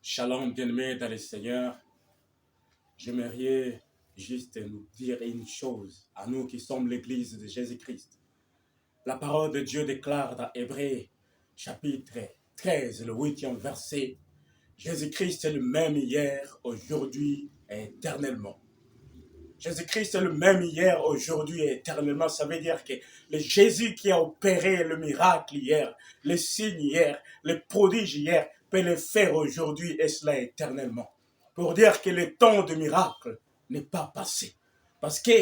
Shalom, bien-aimés dans le Seigneur. J'aimerais juste nous dire une chose à nous qui sommes l'Église de Jésus-Christ. La parole de Dieu déclare dans Hébreux, chapitre 13, le 8e verset, Jésus-Christ est le même hier, aujourd'hui et éternellement. Jésus-Christ est le même hier, aujourd'hui et éternellement. Ça veut dire que le Jésus qui a opéré le miracle hier, le signe hier, le prodige hier, peut le faire aujourd'hui et cela éternellement. Pour dire que le temps de miracle n'est pas passé. Parce que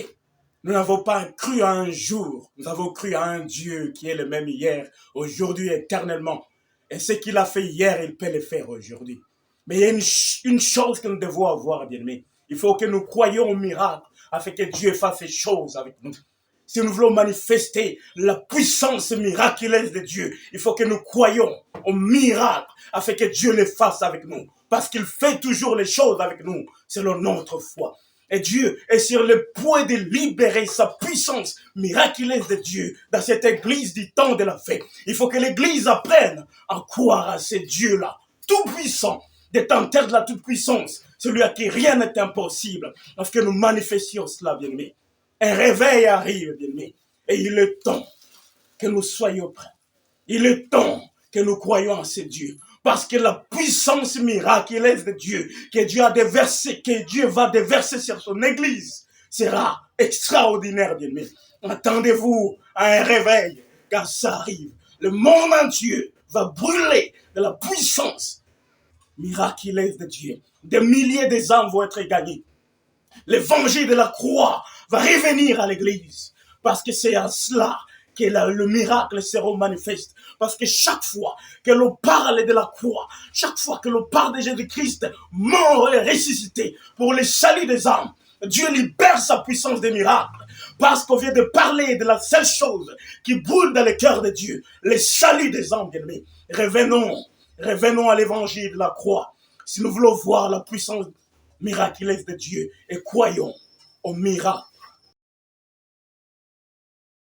nous n'avons pas cru à un jour, nous avons cru à un Dieu qui est le même hier, aujourd'hui et éternellement. Et ce qu'il a fait hier, il peut le faire aujourd'hui. Mais il y a une chose que nous devons avoir, bien-aimés. Il faut que nous croyions au miracle afin que Dieu fasse ces choses avec nous. Si nous voulons manifester la puissance miraculeuse de Dieu, il faut que nous croyions au miracle afin que Dieu les fasse avec nous. Parce qu'il fait toujours les choses avec nous selon notre foi. Et Dieu est sur le point de libérer sa puissance miraculeuse de Dieu dans cette église du temps de la fête. Il faut que l'église apprenne à croire à ce Dieu-là, tout puissant, détenteur de la toute-puissance, celui à qui rien n'est impossible, parce que nous manifestions cela, bien-aimés. Un réveil arrive, bien-aimés, et il est temps que nous soyons prêts. Il est temps que nous croyions à ce Dieu, parce que la puissance miraculeuse de Dieu, que Dieu a déversé, que Dieu va déverser sur son église, sera extraordinaire, bien-aimés. Attendez-vous à un réveil, car ça arrive. Le monde entier va brûler de la puissance miraculeuse de Dieu. Des milliers d'âmes vont être gagnées. L'évangile de la croix va revenir à l'église. Parce que c'est à cela que le miracle sera manifeste. Parce que chaque fois que l'on parle de la croix, chaque fois que l'on parle de Jésus-Christ, mort et ressuscité pour le salut des âmes, Dieu libère sa puissance des miracles. Parce qu'on vient de parler de la seule chose qui brûle dans le cœur de Dieu, le salut des âmes, bien-aimés. Revenons à l'évangile de la croix. Si nous voulons voir la puissance miraculeuse de Dieu et croyons au miracle